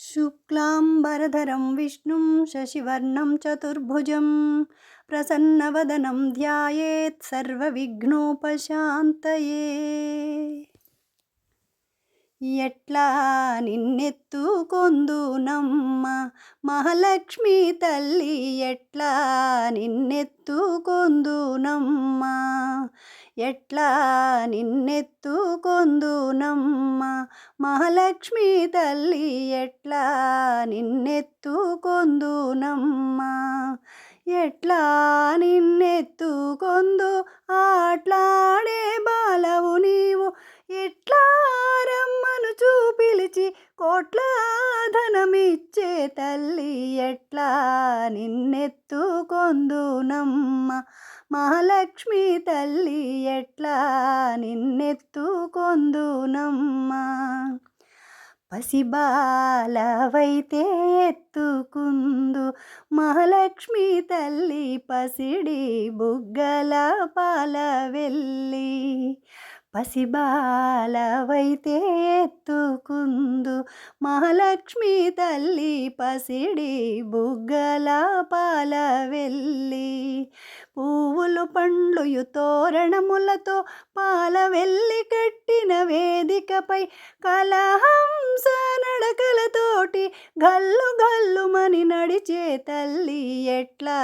शुक्लाम्बरधरं विष्णुं शशिवर्णं चतुर्भुजं प्रसन्नवदनं ध्यायेत् सर्वविघ्नोपशान्तये। ఎట్లా నిన్నెత్తుకొందునమ్మ మహాలక్ష్మి తల్లి, ఎట్లా నిన్నెత్తుకొందునమ్మ, ఎట్లా నిన్నెత్తుకొందునమ్మ మహాలక్ష్మి తల్లి, ఎట్లా నిన్నెత్తుకొందునమ్మ, ఎట్లా నిన్నెత్తుకొందు ఆట్లాడే బాలవు నీవు, ఎట్లా రమ్మను చూపిలిచి కోట్ల ధనమిచ్చే తల్లి, ఎట్లా నిన్నెత్తుకొందునమ్మ మహాలక్ష్మి తల్లి, ఎట్లా నిన్నెత్తుకొందునమ్మ. పసిబాలవైతే ఎత్తుకుందు మహాలక్ష్మి తల్లి, పసిడి బుగ్గల పాలవెల్లి, పసిబాలవైతే ఎత్తుకుందు మహాలక్ష్మి తల్లి, పసిడి బుగ్గల పాలవెల్లి, పువ్వులు పండ్లు తోరణములతో పాలవెల్లి కట్టిన వేదికపై కలహంస నడకలతోటి గల్లు గల్లుమని నడిచే తల్లి, ఎట్లా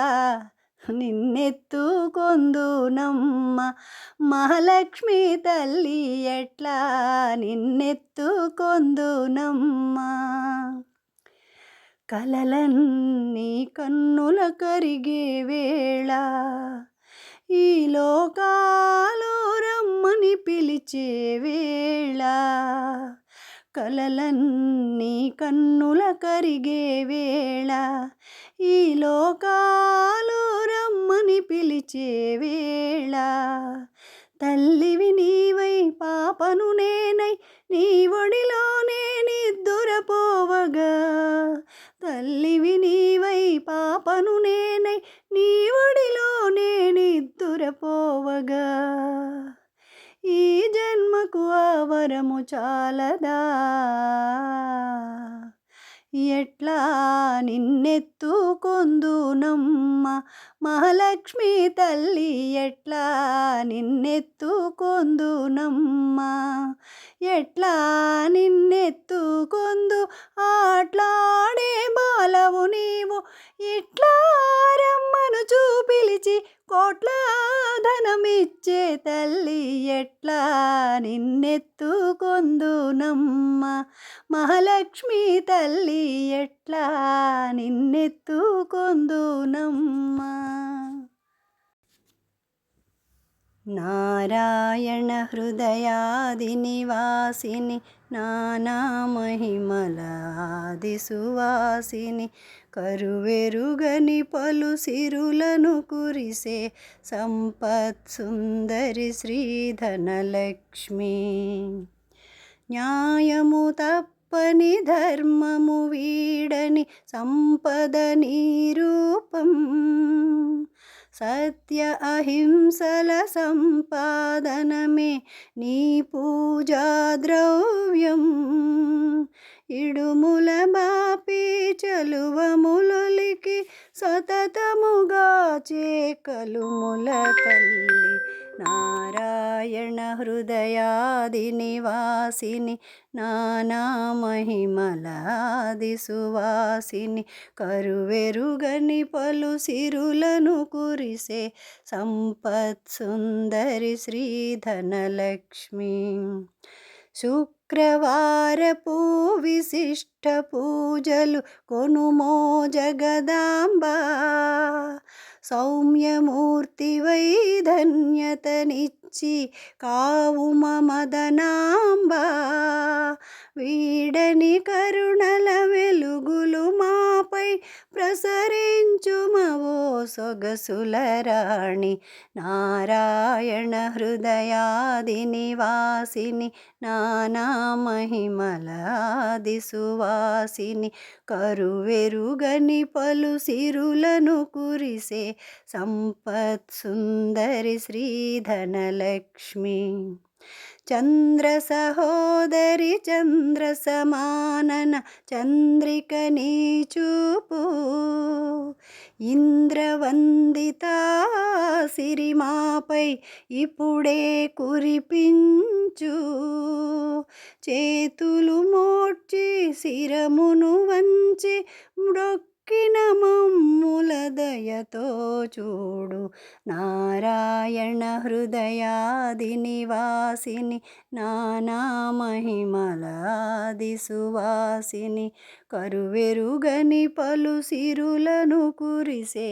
నిన్నెత్తుకొందునమ్మ మహాలక్ష్మి తల్లి, ఎట్లా నిన్నెత్తుకొందునమ్మ. కలలన్నీ కన్నుల కరిగే వేళ, ఈ లోకాలు రమ్మని పిలిచే వేళ, కలలన్నీ కన్నుల కరిగే వేళ, ఈ లోకాలు రమ్మని పిలిచే వేళ, తల్లివి నీవై పాపను నేనై నీ ఒడిలోనే నిద్దురపోవగా, తల్లివి నీవై పాపను నేనై నీ ఒడిలోనే నిద్దురపోవగా, ఈ జన్మకు ఆ వరము చాలదా, ఎట్లా నిన్నెత్తుకొందునమ్మ మహాలక్ష్మి తల్లి, ఎట్లా నిన్నెత్తుకొందునమ్మ, ఎట్లా నిన్నెత్తుకొందు ఆట్లాడే బాలవు నీవు, ఇట్లా రమ్మను చూపిలిచి కోట్ల ధనమిచ్చే తల్లి, ఎట్లా నిన్నెత్తుకొందునమ్మ మహాలక్ష్మి తల్లి, ఎట్లా నిన్నెత్తుకొందునమ్మ. నారాయణ హృదయాది నివాసిని, నానా మహిమలాది సువాసిని, కరువెరుగని పలు సిరులను కురిసే సంపత్ సుందరి శ్రీధనలక్ష్మి, న్యాయము తప్పని ధర్మము వీడని సంపద నీ రూపం, సత్య అహింసల సంపాదనమే నీ పూజా ద్రవ్యం, ఇడుముల బాపి చలువములొలికి సతతముగా చేకలుముల తల్లి, నారాయణ హృదయాది నివాసిని, నానా మహిమలాది సువాసిని, కరువెరుగని పలు సిరులను కురిసే సంపత్ సుందరి శ్రీధనలక్ష్మి, శుక్రవారపు విశిష్ట పూజలు కొనుమో జగదాంబా, సౌమ్యమూర్తివై ధన్యతనిచ్చి కావుమ మదనాంబా, వీడని కరుణల వెలుగులు మాపై ప్రసరించుమవో సొగసుల రాణి, నారాయణ హృదయాది నివాసిని, నానా మహిమలాది సువాసిని, కరువెరుగని పలు సిరులను కురిసే సంపత్ సుందరి శ్రీధనలక్ష్మి, చంద్ర సహోదరి చంద్ర సమానన చంద్రిక నీ చూపు ఇంద్రవందిత సిరిమాపై ఇప్పుడే కురిపించు చేతులు మోడ్చి శిరమును వంచి మ్రొక్కిన మమ్ముల దయతో చూడు నారాయణ హృదయాది నివాసిని నానా మహిమలాది సువాసిని కరువెరుగని పలు సిరులను కురిసే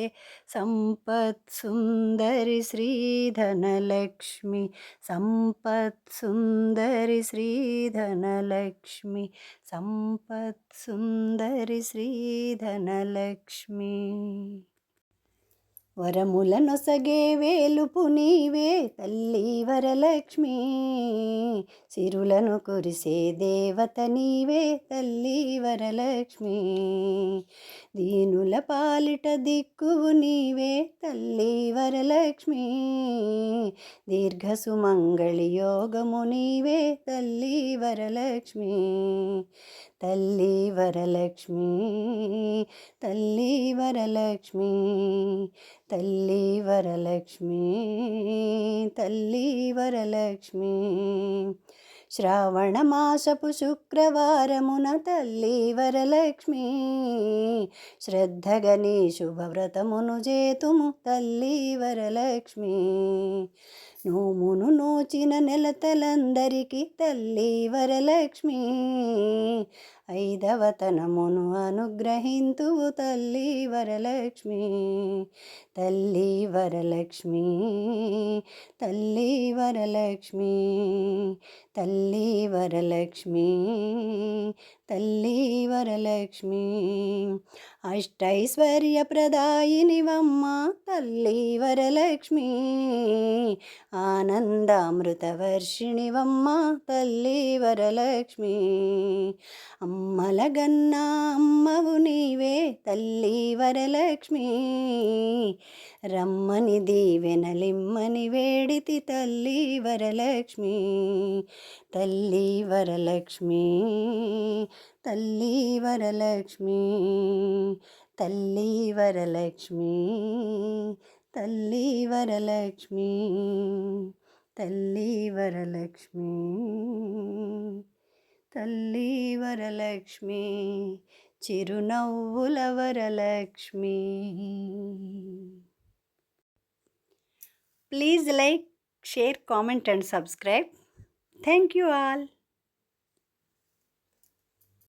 సంపత్ సుందరి శ్రీధనలక్ష్మి సంపత్ సుందరి శ్రీధనలక్ష్మి సంపత్ సుందరి శ్రీధనలక్ష్మి వరముల నొసగే వేలుపు నీవే తల్లి వరలక్ష్మి సిరులను కురిసే దేవత నీవే తల్లి వరలక్ష్మి దీనుల పాలిట దిక్కువు నీవే తల్లి వరలక్ష్మి దీర్ఘ సుమంగళి యోగము నీవే తల్లి వరలక్ష్మి తల్లి వరలక్ష్మి తల్లి వరలక్ష్మి తల్లి వరలక్ష్మి తల్లి వరలక్ష్మి శ్రావణ మాసపు శుక్రవారమున తల్లి వరలక్ష్మి శ్రద్ధగని శుభవ్రతమును చేతుము తల్లి వరలక్ష్మి నోమును నోచిన నెలతలందరికీ తల్లి వరలక్ష్మి ఐదవతనమును అనుగ్రహింతువు తల్లి వరలక్ష్మి తల్లి వరలక్ష్మి తల్లి వరలక్ష్మి తల్లి వరలక్ష్మి తల్లి వరలక్ష్మి అష్టైశ్వర్యప్రదాయినివమ్మ తల్లి వరలక్ష్మి ఆనందామృతవర్షిణివమ్మ తల్లి వరలక్ష్మి అమ్మలగన్న అమ్మవు నీవే తల్లి వరలక్ష్మి రమ్మని దీవెనలిమ్మని వేడితి తల్లి వరలక్ష్మి తల్లి వరలక్ష్మి తల్లి వరలక్ష్మి తల్లి వరలక్ష్మి తల్లి వరలక్ష్మి తల్లి వరలక్ష్మి తల్లి వరలక్ష్మి చిరునవ్వుల Varalakshmi. Please like, share, comment and subscribe. Thank you all.